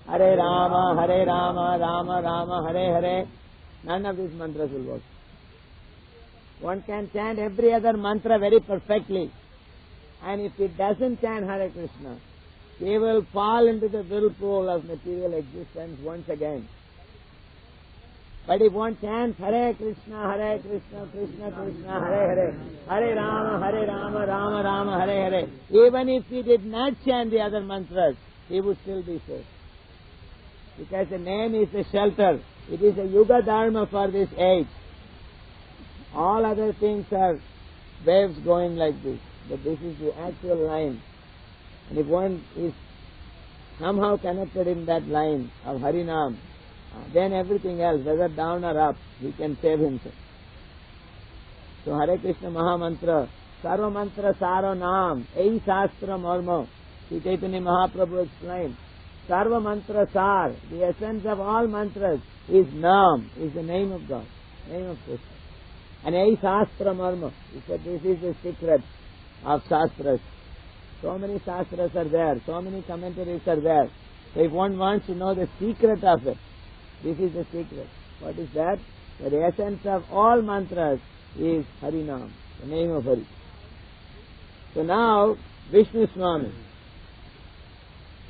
Hare Rama, Hare Rama, Rama Rama, Hare Hare. None of these mantras will work. One can chant every other mantra very perfectly. And if it doesn't chant Hare Krishna, he will fall into the whirlpool of material existence once again. But if one chants Hare Krishna, Krishna Krishna, Hare Hare, Hare Rama, Rama Rama, Hare Hare, even if he did not chant the other mantras, he would still be safe. Because the name is the shelter. It is a Yuga Dharma for this age. All other things are waves going like this. But this is the actual line. And if one is somehow connected in that line of Harinam, then everything else, whether down or up, he can save himself. So Hare Krishna Maha Mantra, Sarva Mantra Saro Naam, Ei Shastra Marma, Sri Chaitanya Mahaprabhu explained. Sarva Mantra Sar, the essence of all mantras is Naam, is the name of God, name of Krishna. And Ei Shastra Marma, he said this is the secret of Shastras. So many Shastras are there, so many commentaries are there. So if one wants to know the secret of it, this is the secret. What is that? The essence of all mantras is Harinam, the name of Hari. So now, Vishnu Swami,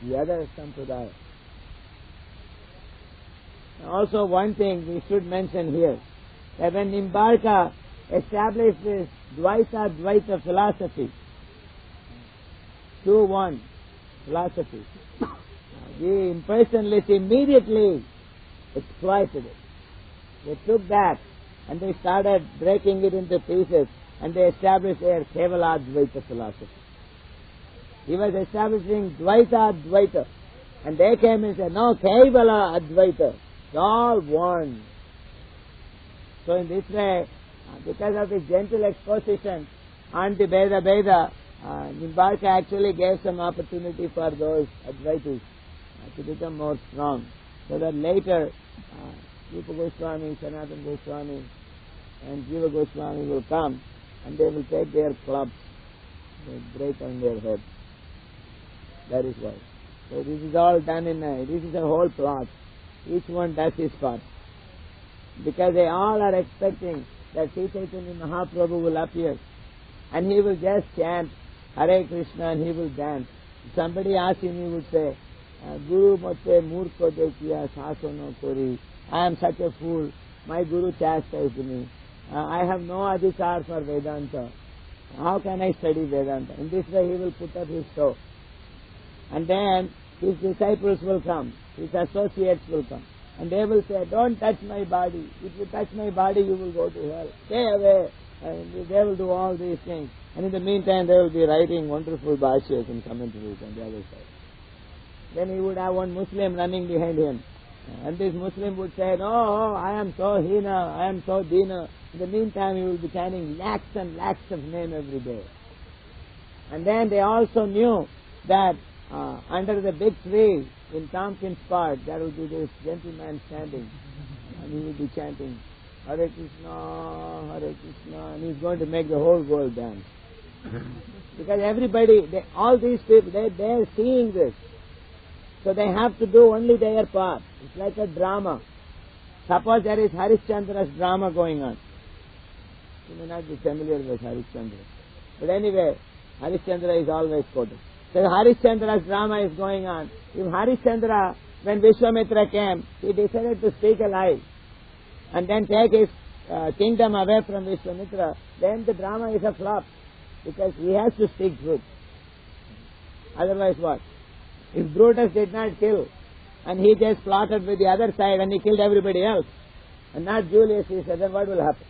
the other Sampradaya. Also one thing we should mention here, that when Nimbarka established this Dvaita philosophy, 2-1 philosophy, the impersonalists immediately exploited it. They took that and they started breaking it into pieces and they established their Kevala Advaita philosophy. He was establishing Dvaita, and they came and said, no, Kevala Advaita, it's all one. So in this way, because of his gentle exposition on the Veda, Nimbarka actually gave some opportunity for those Advaitas to become more strong. So that later, Rupa Goswami, Sanatana Goswami, and Jiva Goswami will come and they will take their clubs, they break on their head. That is why. So this is all done this is a whole plot. Each one does his part. Because they all are expecting that Sri Chaitanya Mahaprabhu will appear and he will just chant Hare Krishna and he will dance. If somebody asks him, he would say, Guru mote murko dekiya saso no kori. I am such a fool. My Guru chastised me. I have no adhikar for Vedanta. How can I study Vedanta? In this way he will put up his toe. And then his disciples will come, his associates will come. And they will say, don't touch my body. If you touch my body, you will go to hell. Stay away. And they will do all these things. And in the meantime, they will be writing wonderful bhashyas and commentaries on the other side. Then he would have one Muslim running behind him. And this Muslim would say, no, I am so hina, I am so dina. In the meantime, he will be chanting lakhs and lakhs of name every day. And then they also knew that under the big tree in Tompkins Park, there will be this gentleman standing. And he will be chanting, Hare Krishna, Hare Krishna. And he's going to make the whole world dance. Because everybody, all these people, they are seeing this. So they have to do only their part. It's like a drama. Suppose there is Harishchandra's drama going on. You may not be familiar with Harishchandra. But anyway, Harishchandra is always quoted. So Harishchandra's drama is going on. If Harishchandra, when Vishwamitra came, he decided to speak a lie and then take his kingdom away from Vishwamitra, then the drama is a flop because he has to speak truth. Otherwise what? If Brutus did not kill and he just plotted with the other side and he killed everybody else and not Julius Caesar, then what will happen?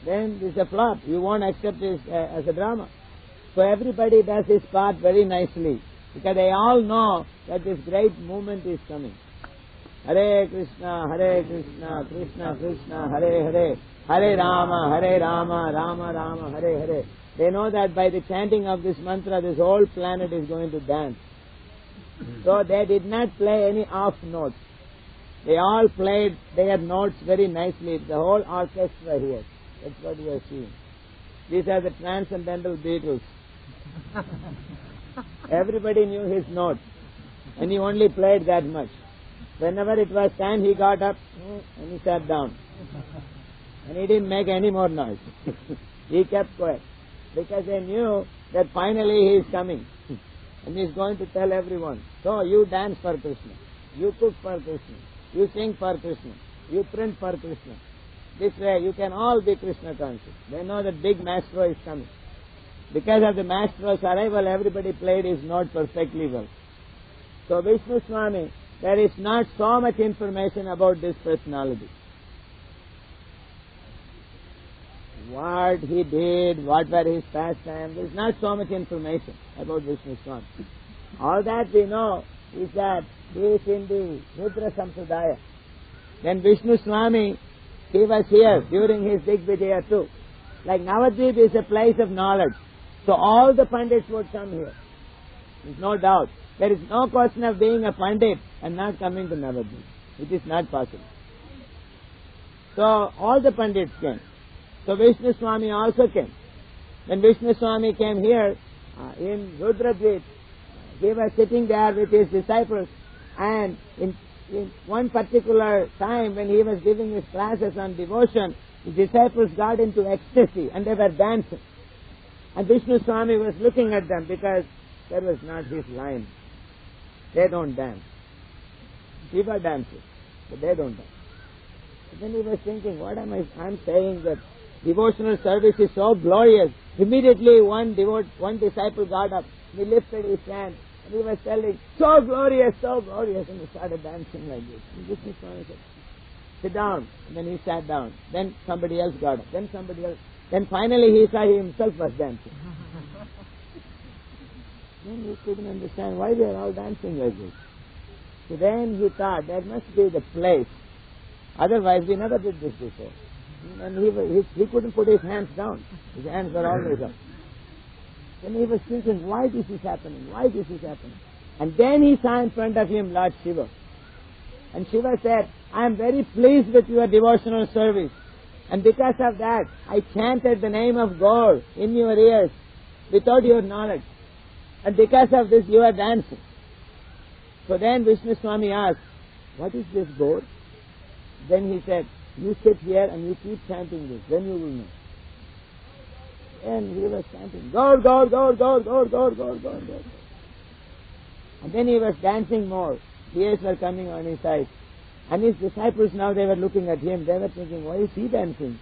Then this is a flop. You won't accept this as a drama. So everybody does his part very nicely because they all know that this great movement is coming. Hare Krishna, Krishna Krishna, Hare Hare, Hare Rama, Rama Rama, Hare Hare. They know that by the chanting of this mantra, this whole planet is going to dance. So they did not play any off notes. They all played their notes very nicely. The whole orchestra here. That's what we are seeing. These are the transcendental Beatles. Everybody knew his notes. and he only played that much. Whenever it was time, he got up and he sat down. And he didn't make any more noise. He kept quiet. Because they knew that finally he is coming. And he is going to tell everyone, so you dance for Krishna, you cook for Krishna, you sing for Krishna, you print for Krishna. This way you can all be Krishna conscious. They know that big maestro is coming. Because of the maestro's arrival, everybody played his note perfectly well. So Vishnu Swami, there is not so much information about this personality. What he did, what were his pastimes, there is not so much information about Vishnu Swami. All that we know is that he is in the Rudra Sampradaya. Then Vishnu Swami, he was here during his Digvijaya too. Like Navadvip is a place of knowledge. So all the Pandits would come here. There is no doubt. There is no question of being a Pandit and not coming to Navadvip. It is not possible. So all the Pandits came. So Vishnu Swami also came. When Vishnu Swami came here in Rudradvip, he was sitting there with his disciples, and in one particular time when he was giving his classes on devotion, the disciples got into ecstasy and they were dancing. And Vishnu Swami was looking at them because that was not his line. They don't dance. Shiva dances, but they don't dance. But then he was thinking, what am I'm saying that devotional service is so glorious. Immediately one disciple got up, he lifted his hand, and he was telling, so glorious, and he started dancing like this. And Vishnu Swami said, sit down. And then he sat down. Then somebody else got up. Then somebody else. Then finally he saw he himself was dancing. Then he couldn't understand why they are all dancing like this. So then he thought, that must be the place. Otherwise we never did this before. And he couldn't put his hands down. His hands were always up. Then he was thinking, why this is happening? Why this is happening? And then he saw in front of him Lord Shiva. And Shiva said, I am very pleased with your devotional service. And because of that, I chanted the name of God in your ears without your knowledge. And because of this, you are dancing. So then Vishnu Swami asked, what is this God? Then he said, you sit here and you keep chanting this, then you will know. And he was chanting, God, God, God, God, God, God, God, God, God. And then he was dancing more. Tears were coming on his eyes. And his disciples now, they were looking at him. They were thinking, why is he dancing?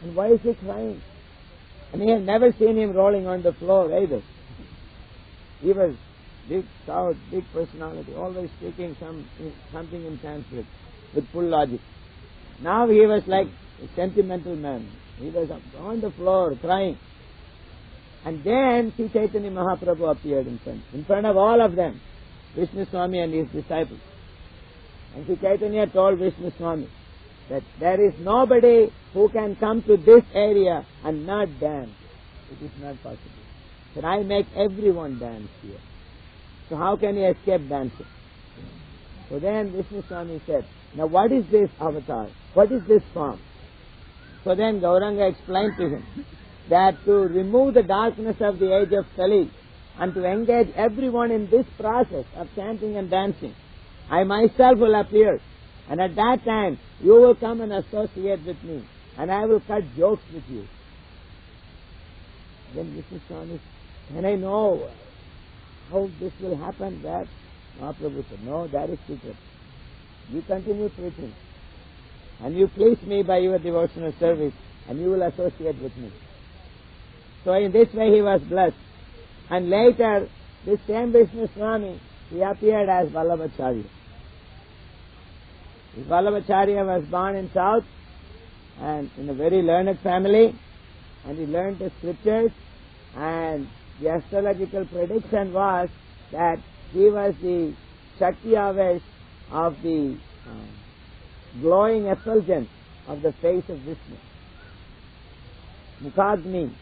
And why is he crying? And he had never seen him rolling on the floor either. He was big, stout, big personality, always speaking something in Sanskrit with full logic. Now he was like a sentimental man. He was on the floor crying. And then Sri Chaitanya Mahaprabhu appeared in front of all of them, Vishnu Swami and his disciples. And Sri Chaitanya told Vishnu Swami that there is nobody who can come to this area and not dance. It is not possible. That I make everyone dance here. So how can he escape dancing? So then Vishnu Swami said, now what is this avatar? What is this form? So then Gauranga explained to him that to remove the darkness of the age of Kali and to engage everyone in this process of chanting and dancing, I myself will appear, and at that time you will come and associate with me, and I will cut jokes with you. Then Vishnu Swami, can I know how this will happen? That Mahaprabhu said, no, that is secret. You continue preaching, and you please me by your devotional service, and you will associate with me. So in this way he was blessed. And later, this same Vishnu Swami, he appeared as Vallabhacharya. Vallabhacharya was born in South, and in a very learned family, and he learned the scriptures, and the astrological prediction was that he was the Shakti Avesh of the glowing effulgence of the face of Vishnu. Mukhagni,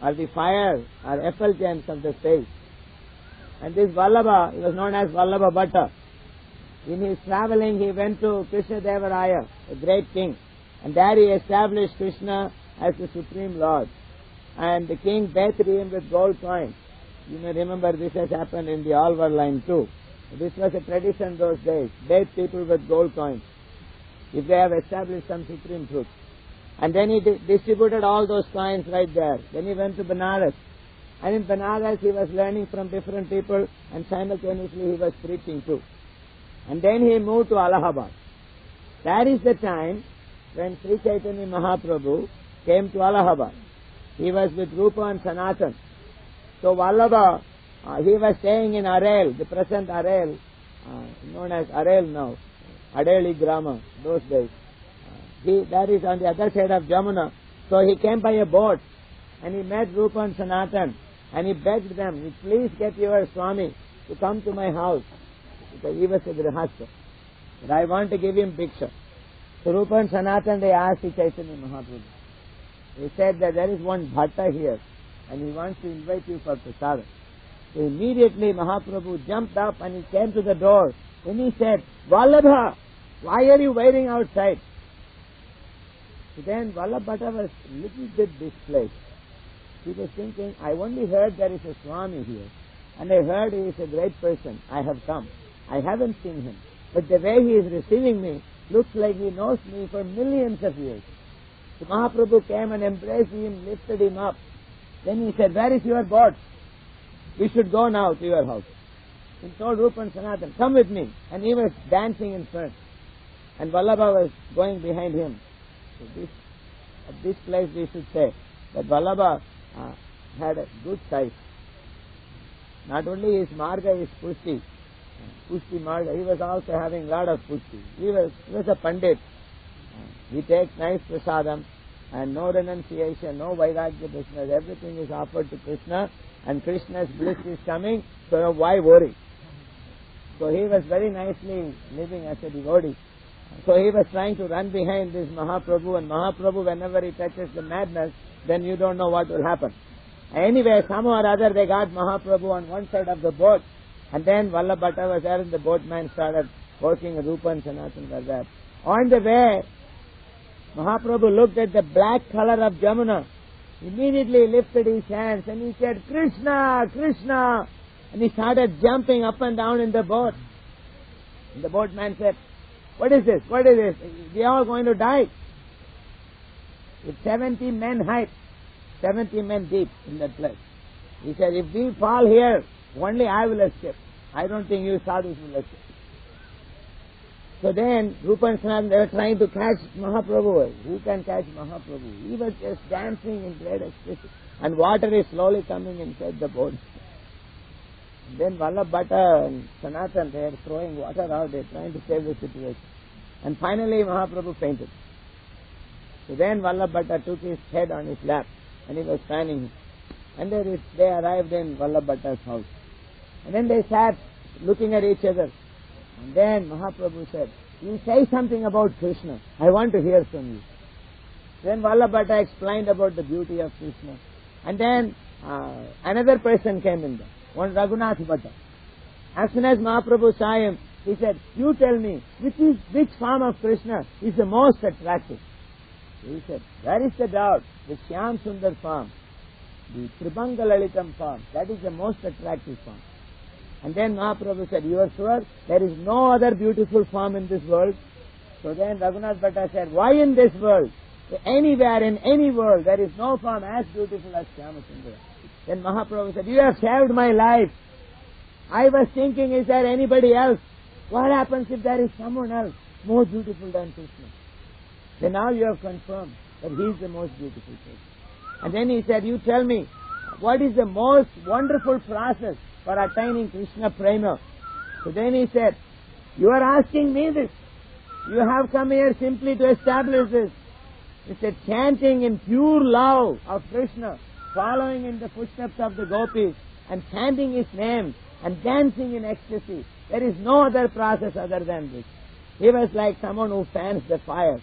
or the fire or effulgence of the face. And this Vallabha, he was known as Vallabha Bhatta. In his traveling, he went to Krishna Devaraya, a great king, and there he established Krishna as the Supreme Lord. And the king bathed him with gold coins. You may remember this has happened in the Alvar line too. This was a tradition those days. Bait people with gold coins, if they have established some supreme truth. And then he distributed all those coins right there. Then he went to Banaras. And in Banaras he was learning from different people, and simultaneously he was preaching too. And then he moved to Allahabad. That is the time when Sri Chaitanya Mahaprabhu came to Allahabad. He was with Rupa and Sanatan. So Vallabha, he was staying in Arail, the present Arail, known as Arail now, Adeli Grama, those days. That is on the other side of Jamuna. So he came by a boat, and he met Rupa and Sanatan, and he begged them, please get your Swami to come to my house, because he was a grihastha, but I want to give him bhiksha. So Rupa and Sanatan, they asked Chaitanya Mahaprabhu. He said that there is one bhatta here, and he wants to invite you for prasada. So immediately Mahaprabhu jumped up and he came to the door. Then he said, Vallabha, why are you waiting outside? So then Vallabhacharya was a little bit displaced. He was thinking, I only heard there is a Swami here, and I heard he is a great person. I have come. I haven't seen him, but the way he is receiving me looks like he knows me for millions of years. So Mahaprabhu came and embraced him, lifted him up. Then he said, where is your boat? We should go now to your house. He told Rupa and Sanatan, come with me. And he was dancing in front, and Vallabha was going behind him. So at this place we should say that Vallabha had a good size. Not only his marga is pushti marga, he was also having lot of pushti. He was a pandit. He takes nice prasadam, and no renunciation, no vairagya business. Everything is offered to Krishna, and Krishna's bliss is coming, so why worry? So he was very nicely living as a devotee. So he was trying to run behind this Mahaprabhu, and Mahaprabhu, whenever he touches the madness, then you don't know what will happen. Anyway, somehow or other they got Mahaprabhu on one side of the boat, and then Vallabhacharya was there, and the boatman started working, Rupa and Sanatan were there. On the way, Mahaprabhu looked at the black color of Jamuna. Immediately lifted his hands and he said, Krishna, Krishna. And he started jumping up and down in the boat. And the boatman said, what is this? What is this? We are all going to die. It's 70 men height, 70 men deep in that place. He said, if we fall here, only I will escape. I don't think you sadhus will escape. So then, Rupa and Sanatan, they were trying to catch Mahaprabhu. Who can catch Mahaprabhu? He was just dancing in great ecstasy. And water is slowly coming inside the boat. And then Vallabhacharya and Sanatan, they are throwing water out. They are trying to save the situation. And finally, Mahaprabhu fainted. So then Vallabhacharya took his head on his lap, and he was fanning him. And they arrived in Vallabhacharya's house. And then they sat looking at each other. And then Mahaprabhu said, you say something about Krishna. I want to hear from you. Then Vallabhacharya explained about the beauty of Krishna. And then another person came in there, one Raghunath Bhatta. As soon as Mahaprabhu saw him, he said, you tell me, which form of Krishna is the most attractive? He said, where is the doubt? The Shyam Sundar form, the Tribhanga Lalitam form, that is the most attractive form. And then Mahaprabhu said, you are sure there is no other beautiful form in this world? So then Raghunath Bhatta said, why in this world? Anywhere in any world there is no form as beautiful as Shyamasundara. Then Mahaprabhu said, you have saved my life. I was thinking, is there anybody else? What happens if there is someone else more beautiful than Krishna? Then now you have confirmed that he is the most beautiful person. And then he said, you tell me, what is the most wonderful process for attaining Krishna Prema? So then he said, you are asking me this. You have come here simply to establish this. He said, chanting in pure love of Krishna, following in the footsteps of the gopis, and chanting his name, and dancing in ecstasy. There is no other process other than this. He was like someone who fans the fire.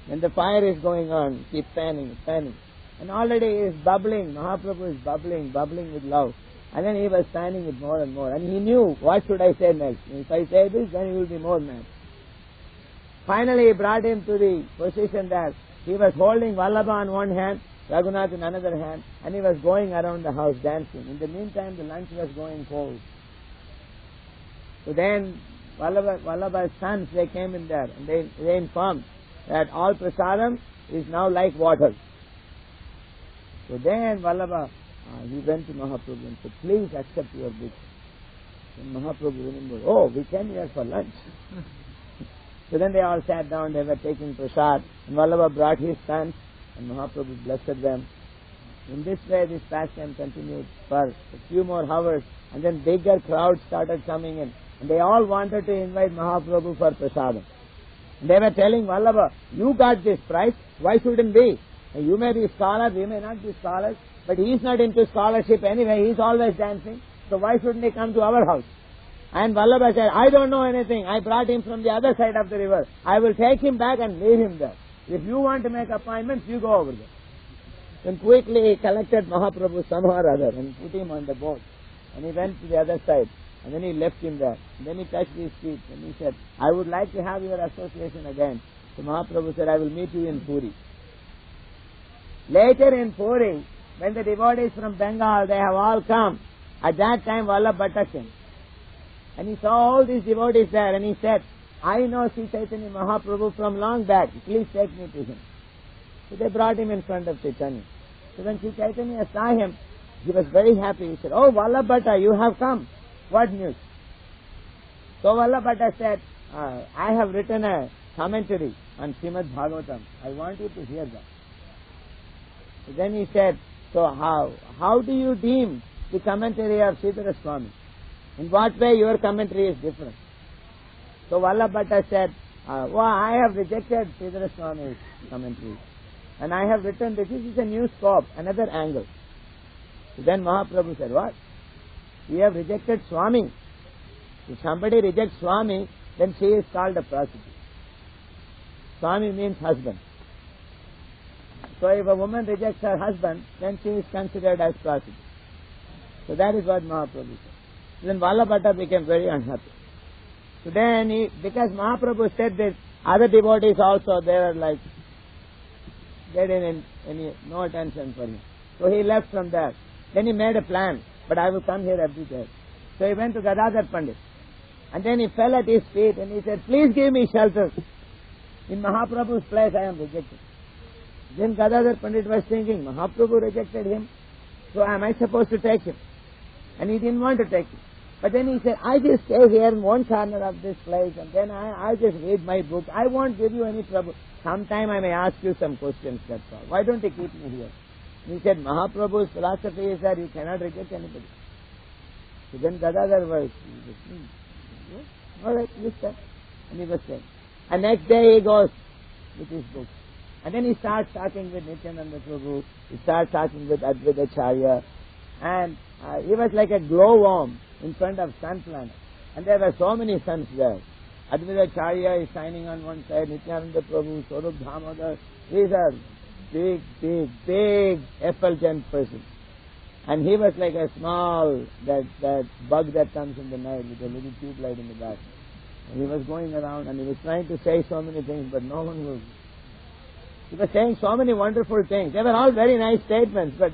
When the fire is going on, keep fanning. And already he is bubbling. Mahaprabhu is bubbling with love. And then he was fanning it more and more. And he knew, what should I say next? If I say this, then he will be more mad. Finally, he brought him to the position that he was holding Vallabha on one hand, Raghunath in another hand, and he was going around the house dancing. In the meantime, the lunch was going cold. So then Vallabha's sons, they came in there and they informed that all prasadam is now like water. So then Vallabha, he went to Mahaprabhu and said, please accept your book. And Mahaprabhu remembered, oh, we came here for lunch. So then they all sat down, they were taking prasad, and Vallabha brought his sons, and Mahaprabhu blessed them. In this way, this pastime continued for a few more hours, and then bigger crowds started coming in, and they all wanted to invite Mahaprabhu for prasadam. And they were telling Vallabha, you got this prize, why shouldn't we? And you may be scholar, we may not be scholars, but he is not into scholarship anyway, he is always dancing, so why shouldn't he come to our house? And Vallabha said, I don't know anything, I brought him from the other side of the river, I will take him back and leave him there. If you want to make appointments, you go over there. Then quickly he collected Mahaprabhu somehow or other and put him on the boat. And he went to the other side. And then he left him there. And then he touched his feet and he said, I would like to have your association again. So Mahaprabhu said, I will meet you in Puri. Later in Puri, when the devotees from Bengal, they have all come. At that time Vallabhacharya came. And he saw all these devotees there and he said, I know Sri Chaitanya Mahaprabhu from long back. Please take me to him. So they brought him in front of Chaitanya. So when Sri Chaitanya saw him, he was very happy. He said, oh Vallabhacharya, you have come. What news? So Vallabhacharya said, I have written a commentary on Srimad Bhagavatam. I want you to hear that. So then he said, so how do you deem the commentary of Sridhara Swami? In what way your commentary is different? So Vallabhacharya said, well, I have rejected Sridhara Swami's commentary. And I have written this is a new scope, another angle. So then Mahaprabhu said, what? You have rejected Swami. If somebody rejects Swami, then she is called a prostitute. Swami means husband. So if a woman rejects her husband, then she is considered as prostitute. So that is what Mahaprabhu said. Then Vallabhacharya became very unhappy. So then because Mahaprabhu said this, other devotees also, they were like, they didn't no attention for him. So he left from there. Then he made a plan, but I will come here every day. So he went to Gadadhar Pandit. And then he fell at his feet and he said, please give me shelter. In Mahaprabhu's place I am rejected. Then Gadadhar Pandit was thinking, Mahaprabhu rejected him, so am I supposed to take him? And he didn't want to take him. But then he said, I just stay here in one corner of this place and then I just read my book. I won't give you any trouble. Sometime I may ask you some questions, that's all. Why don't you keep me here? And he said, Mahaprabhu's philosophy is that you cannot reject anybody. So then Gadadhar was, all right, listen. And he was saying. And next day he goes with his book. And then he starts talking with Nityananda Prabhu. He starts talking with Vallabhacharya. And he was like a glowworm in front of sun planet. And there were so many suns there. Vallabhacharya is shining on one side, Nityananda Prabhu, Swarup Damodar. These are big effulgent persons. And he was like a small, that bug that comes in the night with a little tube light in the back. And he was going around and he was trying to say so many things, but no one was. He was saying so many wonderful things. They were all very nice statements, but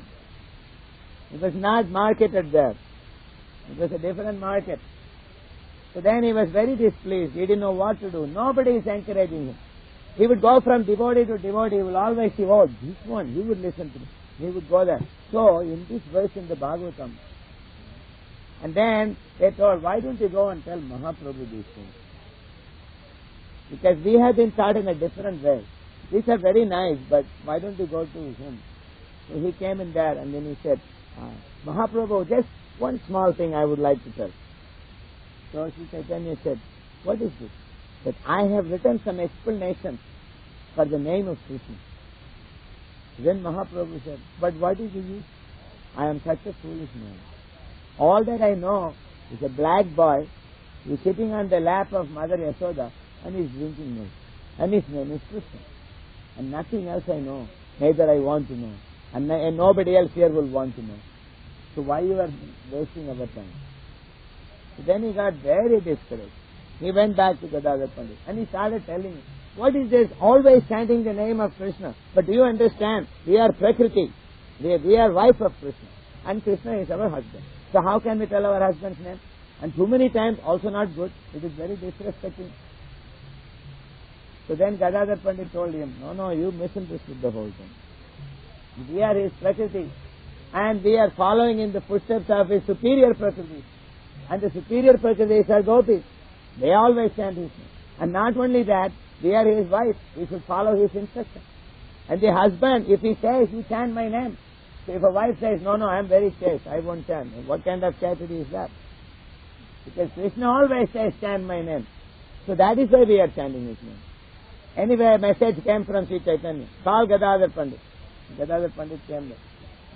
it was not marketed there. It was a different market. So then he was very displeased. He didn't know what to do. Nobody is encouraging him. He would go from devotee to devotee. He will always see, oh, this one, he would listen to me. He would go there. So, in this verse in the Bhagavatam, and then they told, why don't you go and tell Mahaprabhu these things? Because we have been taught in a different way. These are very nice, but why don't you go to him? So he came in there and then he said, Mahaprabhu, just one small thing I would like to tell. So Sri Chaitanya said, what is this? That I have written some explanations for the name of Krishna. Then Mahaprabhu said, but what is the use? I am such a foolish man. All that I know is a black boy who is sitting on the lap of Mother Yashoda and is drinking milk. And his name is Krishna. And nothing else I know, neither I want to know. And nobody else here will want to know. So why you are wasting our time? So then he got very discouraged. He went back to Gadadhar Pandit and he started telling him, what is this? Always chanting the name of Krishna. But do you understand? We are Prakriti. We are wife of Krishna. And Krishna is our husband. So how can we tell our husband's name? And too many times also not good. It is very disrespecting. So then Gadadhar Pandit told him, no, you misunderstood the whole thing. We are his Prakriti, and we are following in the footsteps of his superior Prakriti. And the superior Prakritis are gopis. They always chant his name. And not only that, we are his wife. We should follow his instruction. And the husband, if he says, you chant my name. So if a wife says, no, I am very chaste, I won't chant. What kind of chastity is that? Because Krishna always says, chant my name. So that is why we are chanting his name. Anyway, a message came from Sri Chaitanya. Call Gadadhar Pandit. Gadadhar Pandit came there.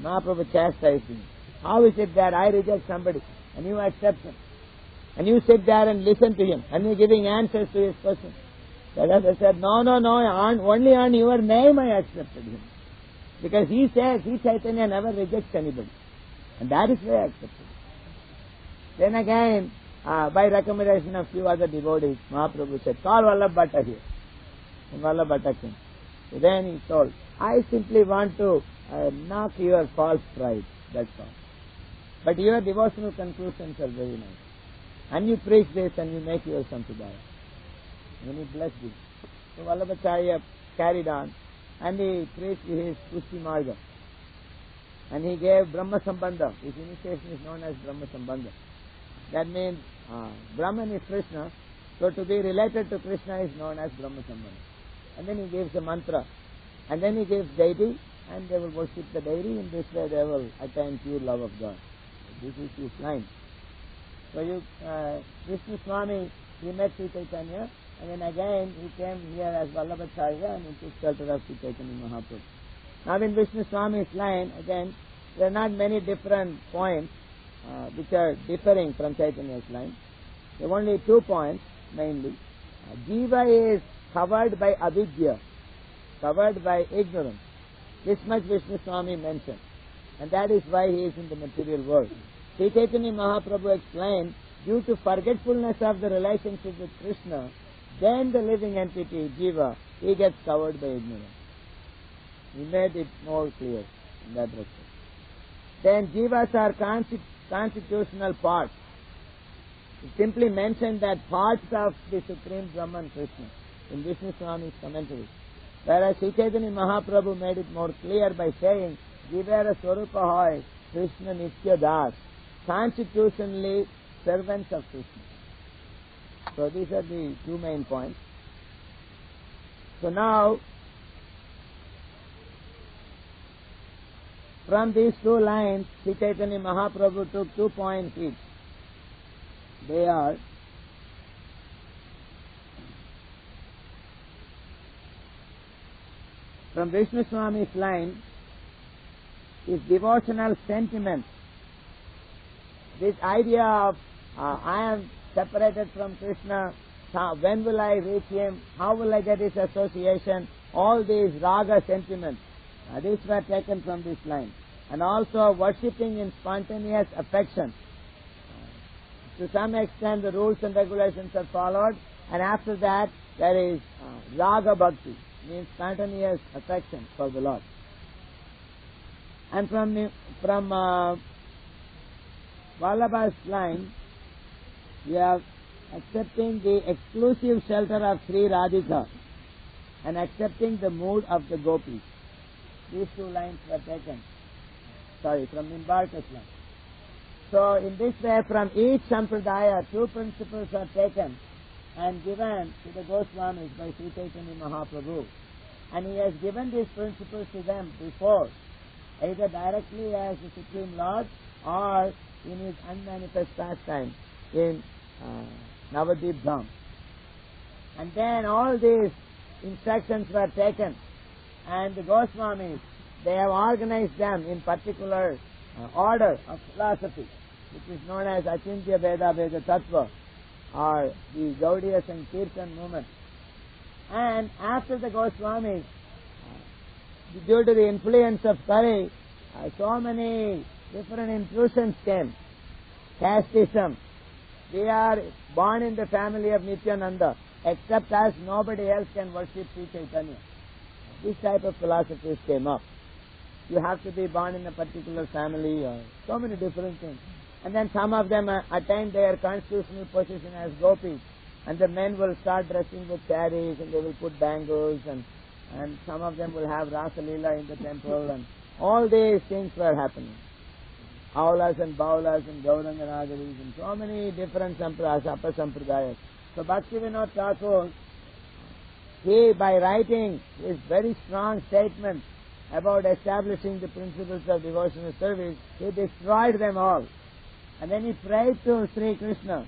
Mahaprabhu chastised him. How is it that I reject somebody and you accept him? And you sit there and listen to him and you are giving answers to his questions. Gadadhar said, no, only on your name I accepted him. Because he says, he Chaitanya never rejects anybody. And that is why I accepted him. Then again, by recommendation of few other devotees, Mahaprabhu said, call Vallabhacharya here. And Vallabhacharya came. So then he told, I simply want to knock your false pride, that's all. But your devotional conclusions are very nice. And you preach this and you make your Sampradayas. And he blessed him. So Vallabhacharya carried on and he preached his Pushti Marga. And he gave Brahma Sambandha. His initiation is known as Brahma Sambandha. That means Brahman is Krishna, so to be related to Krishna is known as Brahma Sambandha. And then he gives a mantra. And then he gives deity, and they will worship the deity. In this way they will attain pure love of God. This is his line. So Krishna Swami, he met Sri Chaitanya, and then again he came here as Vallabhacharya and he took shelter of Sri Chaitanya Mahaprabhu. Now in Vishnu Swami's line, again, there are not many different points which are differing from Chaitanya's line. There are only 2 points mainly. Jiva is covered by avidya, covered by ignorance. This much Vishnu Swami mentioned. And that is why he is in the material world. Sri Chaitanya Mahaprabhu explained, due to forgetfulness of the relationship with Krishna, then the living entity, Jiva, he gets covered by ignorance. He made it more clear in that respect. Then Jivas are constitutional parts. It simply mentioned that parts of the Supreme Brahman Krishna in Vishnu Swami's commentary. Whereas Sri Chaitanya Mahaprabhu made it more clear by saying, Jivara Swarupa Hoy, Krishna Nitya Das, constitutionally servants of Krishna. So these are the 2 main points. So now, from these 2 lines, Sri Chaitanya Mahaprabhu took 2 points each. They are, from Vishnu Swami's line, is devotional sentiment. This idea of I am separated from Krishna, when will I reach him, how will I get his association, all these raga sentiments, these were taken from this line. And also worshipping in spontaneous affection. To some extent the rules and regulations are followed, and after that there is raga bhakti, means spontaneous affection for the Lord. And from Vallabha's line, we are accepting the exclusive shelter of Sri Radhika and accepting the mood of the gopis. These 2 lines were taken. From Nimbarka's line. So in this way, from each Sampradaya, 2 principles are taken and given to the Goswamis by Sri Chaitanya Mahaprabhu. And he has given these principles to them before, either directly as the Supreme Lord or in his unmanifest pastime in Navadvip Dham. And then all these instructions were taken, and the Goswamis, they have organized them in particular order of philosophy, which is known as Achintya Veda Veda Tattva, or the Gaudiyas and Kirtan movement. And after the Goswamis, due to the influence of Kali, so many different intrusions came. Casteism. We are born in the family of Nityananda, except as nobody else can worship Sri Chaitanya. This type of philosophies came up. You have to be born in a particular family, or so many different things. And then some of them attain their constitutional position as gopis. And the men will start dressing with saris and they will put bangles and some of them will have Rasa Leela in the temple and all these things were happening. Aulas and Baulas and Gauranga Nagaris and so many different Sampradayas, Upper Sampradayas. So Bhaktivinoda Thakur, he by writing his very strong statement about establishing the principles of devotional service, he destroyed them all. And then he prayed to Sri Krishna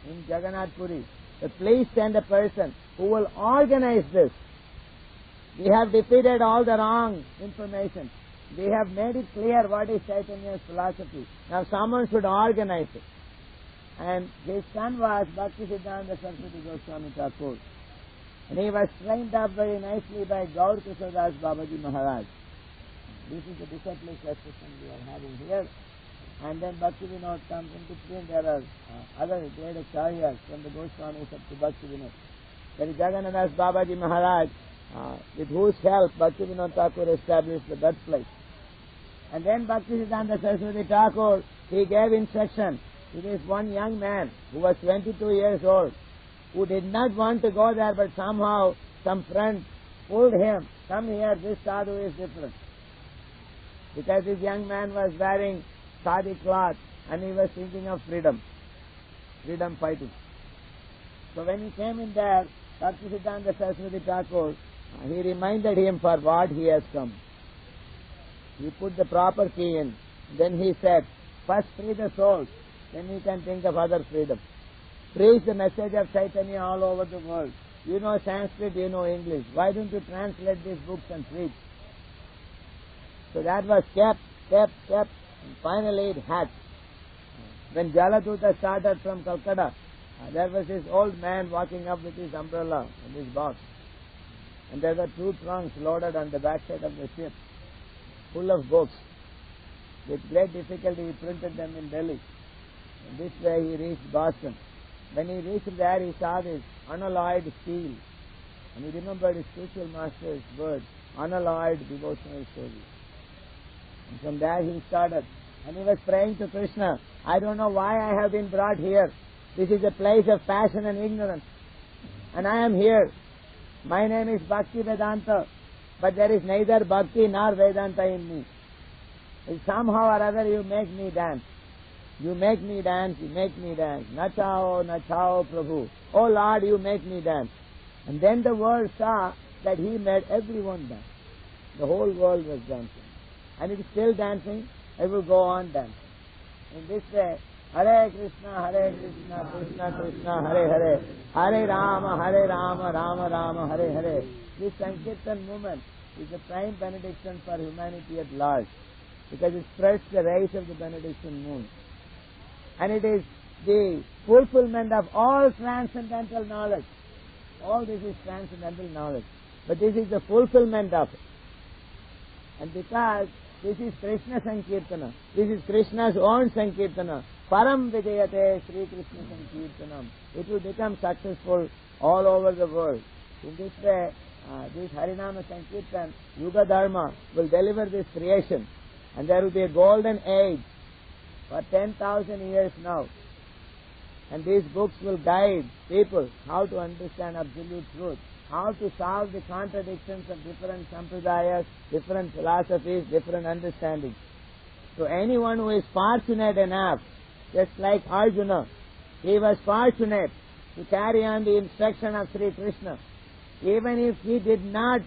in Jagannath Puri, that please send a person who will organize this. We have defeated all the wrong information. We have made it clear what is Chaitanya's philosophy. Now someone should organize it. And his son was Bhaktisiddhanta Saraswati Goswami Thakur. And he was trained up very nicely by Gaur Kishodas Babaji Maharaj. This is the disciplic succession we are having here. And then Bhaktivinoda comes in between. There are other great acharyas from the Goswamis up to Bhaktivinoda. There is Jagannath Babaji Maharaj, with whose help Bhaktivinoda Thakur established the birthplace. And then Bhaktisiddhanta Saraswati Thakur, he gave instruction to this one young man who was 22 years old, who did not want to go there, but somehow some friend pulled him. Come here, this sadhu is different. Because this young man was wearing sadi cloth and he was thinking of freedom fighting. So when he came in there, Bhaktisiddhanta Saraswati Thakur, he reminded him for what he has come. He put the proper key in. Then he said, first free the souls, then you can think of other freedom. Preach the message of Chaitanya all over the world. You know Sanskrit, you know English. Why don't you translate these books and preach? So that was kept, and finally it hatched. When Jaladuta started from Calcutta, there was this old man walking up with his umbrella and his box. And there were 2 trunks loaded on the backside of the ship, full of books. With great difficulty he printed them in Delhi. And this way he reached Boston. When he reached there, he saw this unalloyed steel. And he remembered his spiritual master's words, unalloyed devotional service. And from there he started. And he was praying to Krishna, I don't know why I have been brought here. This is a place of passion and ignorance. And I am here. My name is Bhakti Vedanta. But there is neither Bhakti nor Vedanta in me. And somehow or other you make me dance. You make me dance, you make me dance. Nachao, Prabhu. Oh Lord, you make me dance. And then the world saw that he made everyone dance. The whole world was dancing. And it is still dancing, it will go on dancing. In this way, Hare Krishna, Krishna Krishna, Hare Hare, Hare Rama, Rama Rama, Hare Hare. This Sankirtan movement is the prime benediction for humanity at large, because it spreads the rays of the benediction moon. And it is the fulfillment of all transcendental knowledge. All this is transcendental knowledge. But this is the fulfillment of it. And because this is Krishna Sankirtana, this is Krishna's own Sankirtana, Param Vijayate Sri Krishna Sankirtanam, it will become successful all over the world. In this way, this Harinama Sankirtan, Yuga Dharma, will deliver this creation. And there will be a golden age for 10,000 years now. And these books will guide people how to understand absolute truth, how to solve the contradictions of different Sampradayas, different philosophies, different understandings. So anyone who is fortunate enough, just like Arjuna, he was fortunate to carry on the instruction of Sri Krishna. Even if he did not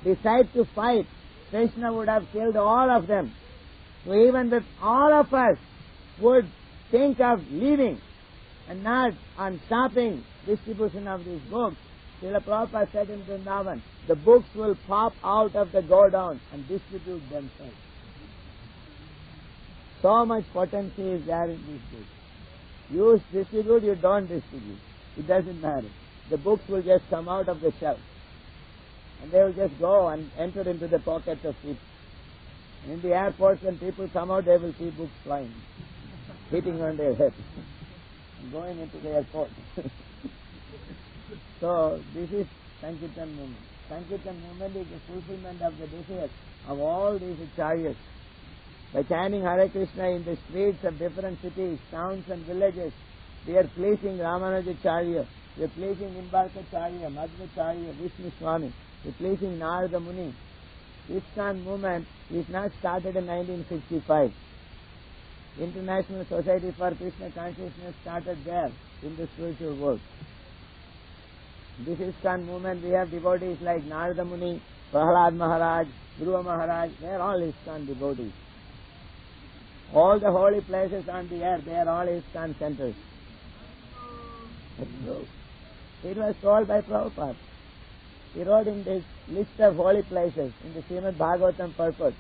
decide to fight, Krishna would have killed all of them. So even if all of us would think of leaving and not on stopping distribution of these books, Srila Prabhupada said in Vrindavan, the books will pop out of the godown and distribute themselves. So much potency is there in these books. You distribute, you don't distribute. It doesn't matter. The books will just come out of the shelf. And they will just go and enter into the pockets of people. And in the airports, when people come out, they will see books flying, hitting on their heads, and going into the airport. So, this is Sankirtan movement. Sankirtan movement is the fulfillment of the desires of all these acharyas. By chanting Hare Krishna in the streets of different cities, towns and villages, we are pleasing Ramanujacharya, we are pleasing Nimbarkacharya, Madhvacharya, Vishnu Swami, we are pleasing Narada Muni. ISKCON movement is not started in 1965. International Society for Krishna Consciousness started there in the spiritual world. This ISKCON movement, we have devotees like Narada Muni, Prahlad Maharaj, Dhruva Maharaj, they are all ISKCON devotees. All the holy places on the earth, they are all ISKCON centers. That's true. It was told by Prabhupada. He wrote in this list of holy places in the Srimad Bhagavatam purport.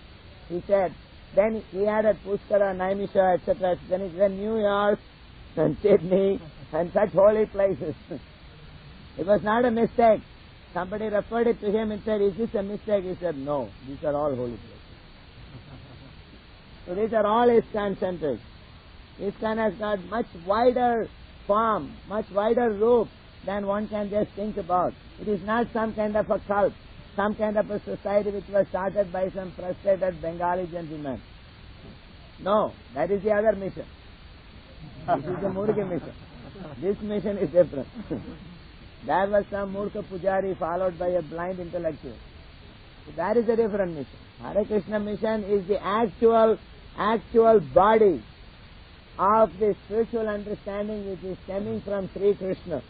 He said, then he added Pushkara, Naimisha, etc. Then he said New York and Sydney and such holy places. It was not a mistake. Somebody referred it to him and said, is this a mistake? He said, no, these are all holy places. So these are all ISKCON centers. ISKCON has got much wider form, much wider roof than one can just think about. It is not some kind of a cult, some kind of a society which was started by some frustrated Bengali gentleman. No, that is the other mission. This is the Murga mission. This mission is different. That was some Murka Pujari followed by a blind intellectual. So that is a different mission. Hare Krishna mission is the actual body of the spiritual understanding which is stemming from Sri Krishna.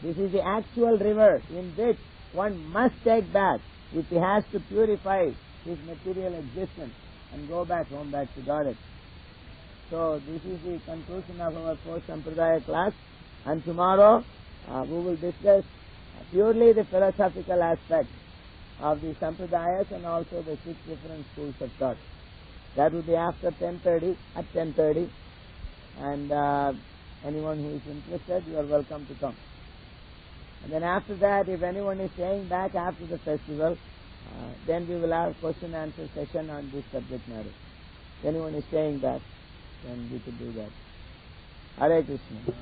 This is the actual river in which one must take bath if he has to purify his material existence and go back home, back to Godhead. So this is the conclusion of our fourth Sampradaya class, and tomorrow we will discuss purely the philosophical aspects of the Sampradayas and also the 6 different schools of thought. That will be after 10:30, at 10:30, and anyone who is interested, you are welcome to come. And then after that, if anyone is staying back after the festival, then we will have question answer session on this subject matter. If anyone is staying back, then we could do that. Hare Krishna.